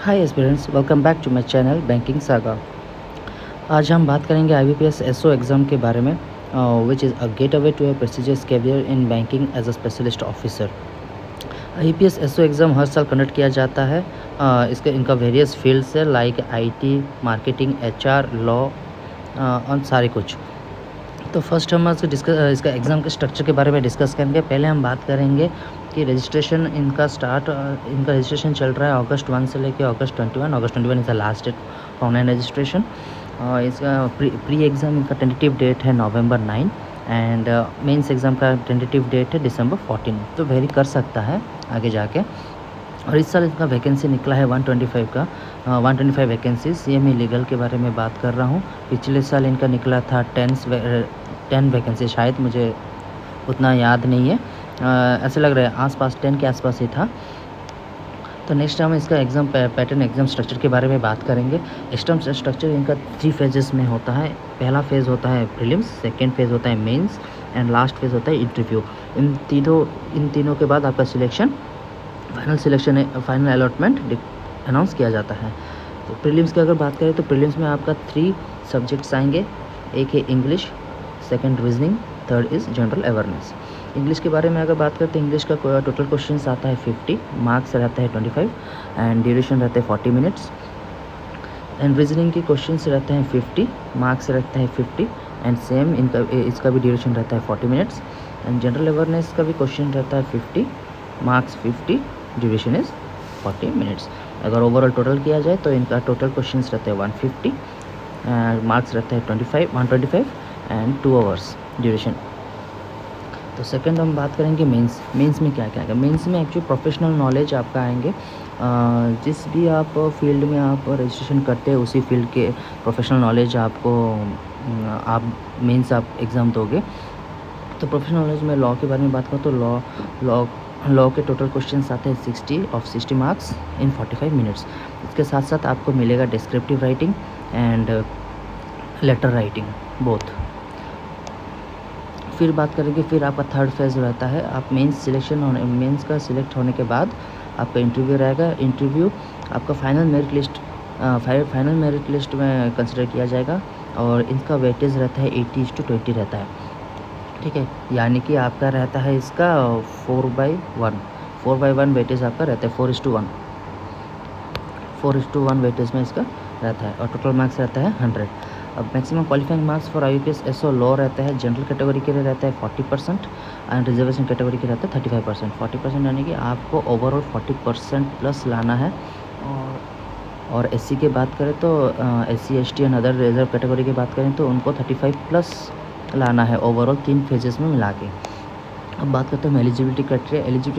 Hi aspirants, welcome back to my channel banking saga. आज हम बात करेंगे IBPS SO एग्ज़ाम के बारे में, which is a gateway to a prestigious career in banking as a specialist officer. IBPS SO exam हर साल conduct किया जाता है। इनका वेरियस फील्ड्स है like IT, marketing, HR, law और सारे कुछ। तो फर्स्ट हम इसका एग्ज़ाम के स्ट्रक्चर के बारे में डिस्कस करेंगे। पहले हम बात करेंगे कि इनका रजिस्ट्रेशन चल रहा है अगस्त 1 से लेकर अगस्त 21। August 21 is the last date for online registration. इसका प्री एग्ज़ाम इनका टेंटेटिव डेट है नवंबर 9 एंड मेंस एग्ज़ाम का टेंटेटिव डेट है दिसंबर 14। तो वेरी कर सकता है आगे जाके। और इस साल इसका वैकेंसी निकला है 125 का, 125 वैकेंसी। CMA लीगल के बारे में बात कर रहा हूँ। पिछले साल इनका निकला था 10 वैकेंसी, शायद मुझे उतना याद नहीं है। ऐसा लग रहा है आसपास 10 के आसपास ही था। तो नेक्स्ट हम इसका एग्ज़ाम पैटर्न, एग्ज़ाम स्ट्रक्चर के बारे में बात करेंगे। एग्ज़ाम स्ट्रक्चर इनका 3 फेजेस में होता है। पहला फेज़ होता है प्रीलिम्स, सेकेंड फेज़ होता है मेंस एंड लास्ट फेज़ होता है इंटरव्यू। इन तीनों के बाद आपका सिलेक्शन, फाइनल अलॉटमेंट अनाउंस किया जाता है। तो प्रीलिम्स की अगर बात करें तो प्रीलिम्स में आपका 3 सब्जेक्ट्स आएंगे। एक है English, second reasoning, third is general awareness. English के बारे में अगर बात करते हैं, इंग्लिश का टोटल क्वेश्चंस आता है 50, मार्क्स रहता है 25 एंड ड्यूरेशन रहता है 40 मिनट्स। एंड रीजनिंग के क्वेश्चंस रहते हैं 50, मार्क्स रहता है 50 एंड सेम इसका भी ड्यूरेशन रहता है 40 मिनट्स। एंड जनरल अवेयरनेस का भी क्वेश्चन रहता है 50, मार्क्स 50, ड्यूरेशन इज़ 40 मिनट्स। अगर ओवरऑल टोटल किया जाए तो इनका टोटल क्वेश्चंस रहते हैं 150, मार्क्स रहता है 125 एंड 2 आवर्स ड्यूरेशन। तो सेकंड हम बात करेंगे मेंस में क्या क्या आएगा। मेंस में एक्चुअली प्रोफेशनल नॉलेज आपका आएंगे। जिस भी आप फील्ड में आप रजिस्ट्रेशन करते हैं उसी फील्ड के प्रोफेशनल नॉलेज आपको आप मेंस आप एग्ज़ाम दोगे। तो प्रोफेशनल नॉलेज में लॉ के बारे में बात करूँ तो लॉ के टोटल क्वेश्चंस आते हैं 60 मार्क्स इन 45 मिनट्स। इसके साथ साथ आपको मिलेगा descriptive writing and later writing both. फिर बात करेंगे, फिर आपका थर्ड फेज़ रहता है। आप मेंस का सिलेक्ट होने के बाद आपका इंटरव्यू रहेगा। इंटरव्यू आपका फाइनल मेरिट लिस्ट में कंसिडर किया जाएगा और इसका वेटेज रहता है 80:20 रहता है, ठीक है। यानी कि आपका रहता है इसका 4/1 वेटेज आपका रहता है, 4:1 वेटेज में इसका रहता है और टोटल मार्क्स रहता है 100। अब maximum qualifying marks for IBPS SO law रहता है, जनरल कैटेगरी के लिए रहता है 40% एंड रिजर्वेशन कैटेगरी के रहता है 35%। 40% यानी कि आपको ओवरऑल 40% प्लस लाना है। और SC की बात करें तो SC ST and other reserve category की बात करें तो उनको 35 प्लस लाना है ओवरऑल 3 फेजेस में मिला के। अब बात करते हैं eligibility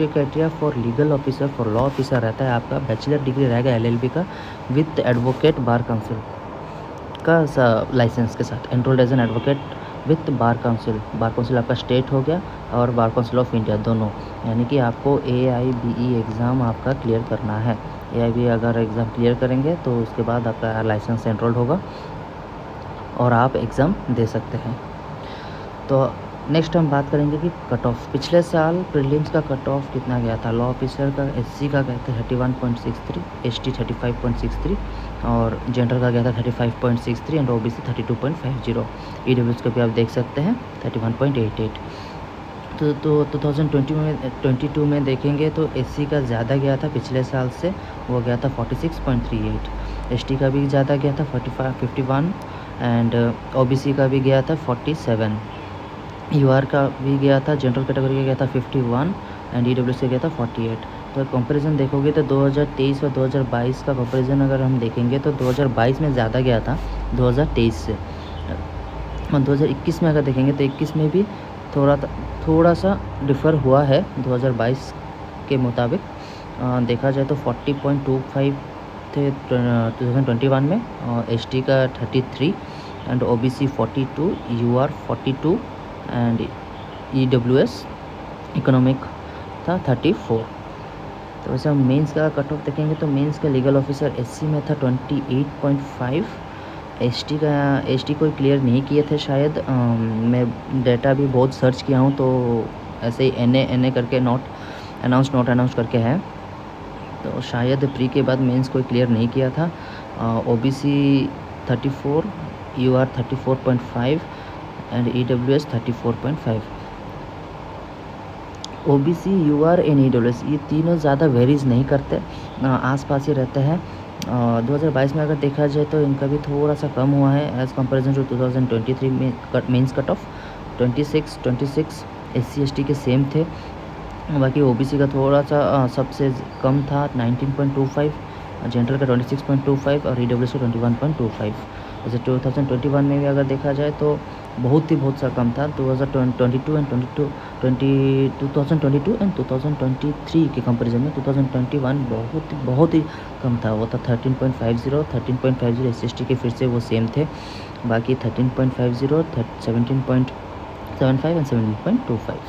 criteria for legal officer, for law officer रहता है आपका बैचलर डिग्री रहेगा LLB का विथ एडवोकेट बार काउंसिल का लाइसेंस के साथ, enrolled as an advocate with bar council आपका स्टेट हो गया और बार काउंसिल ऑफ इंडिया दोनों। यानी कि आपको AIBE एग्ज़ाम आपका क्लियर करना है। AIBE अगर एग्ज़ाम क्लियर करेंगे तो उसके बाद आपका लाइसेंस एनरोल्ड होगा और आप एग्ज़ाम दे सकते हैं। तो नेक्स्ट हम बात करेंगे कि कट ऑफ। पिछले साल प्रीलिम्स का कट ऑफ कितना गया था। लॉ ऑफिसर का SC का गया था 31.63, ST 35.63 और जनरल का गया था 35.63 एंड OBC 32.50। EWS को भी आप देख सकते हैं 31.88। तो 2022 में देखेंगे तो SC का ज़्यादा गया था पिछले साल से, वो गया था 46.38। ST का भी ज़्यादा गया था 51 एंड OBC का भी गया था 47। UR का भी गया था, जनरल कैटेगरी का गया था 51 एंड EWS का गया था 48। तो कंपैरिजन देखोगे तो 2023 और 2022 का कंपैरिजन अगर हम देखेंगे तो 2022 में ज़्यादा गया था 2023 से। और 2021 में अगर देखेंगे तो 21 में भी थोड़ा सा डिफ़र हुआ है 2022 के मुताबिक। देखा जाए तो 40.25 थे 2021 में और ST का 33 and OBC 42, UR 42 and EWS economic था 34। तो वैसे हम मेंस का कट ऑफ देखेंगे तो मेंस का लीगल ऑफिसर SC में था 28.5। ST कोई क्लियर नहीं किए थे शायद। मैं डेटा भी बहुत सर्च किया हूँ तो ऐसे ही NA करके नॉट अनाउंस करके है। तो शायद प्री के बाद मेंस कोई क्लियर नहीं किया था। OBC 34, UR 34.5 and EWS 34.5। OBC, UR and EWS ये तीनों ज़्यादा वेरीज नहीं करते, आसपास ही रहते हैं। 2022 में अगर देखा जाए तो इनका भी थोड़ा सा कम हुआ है एज़ कंपेरिजन टू 2023 में। मेंस कट ऑफ 26 SC/ST के सेम थे। बाकी OBC का थोड़ा सा सबसे कम था 19.25, जनरल का 26.25 और EWS का 21.25। जैसे 2021 में भी अगर देखा जाए तो बहुत सा कम था। 2022 एंड 2023 के कंपैरिजन में 2021 बहुत ही कम था, वो था 13.50 SC/ST के, फिर से वो सेम थे। बाकी 13.50, 17.75 एंड 17.25।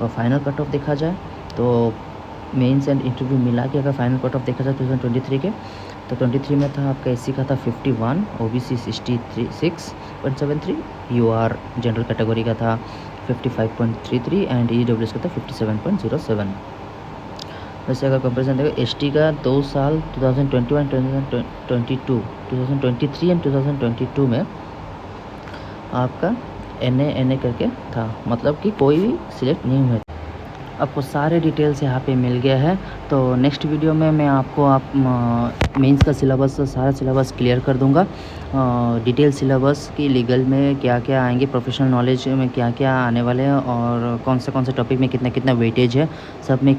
और फाइनल कट ऑफ देखा जाए तो मेंस एंड इंटरव्यू मिला के अगर फाइनल कट ऑफ देखा जाए 2023 के, तो 23 में था आपका SC का था 51, OBC 66.73, UR जनरल कैटेगरी का था 55.33 एंड EWS का था 57.07। वैसे अगर कंपेरिजन देखो ST का 2 साल 2021 2023 एंड 2022 में आपका NA करके था, मतलब कि कोई भी सिलेक्ट नहीं हुआ। आपको सारे डिटेल्स यहाँ पे मिल गया है। तो नेक्स्ट वीडियो में मैं आपको मेंस का सिलेबस, सारा सिलेबस क्लियर कर दूँगा। डिटेल सिलेबस की लीगल में क्या क्या आएंगे, प्रोफेशनल नॉलेज में क्या क्या आने वाले हैं और कौन से टॉपिक में कितना वेटेज है, सब मैं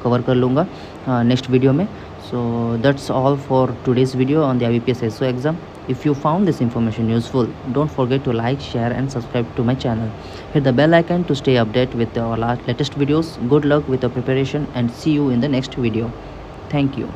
कवर कर लूँगा नेक्स्ट वीडियो में। So that's all for today's video on the IBPS SO exam. If you found this information useful, don't forget to like, share and subscribe to my channel. Hit the bell icon to stay updated with our latest videos. Good luck with the preparation and see you in the next video. Thank you.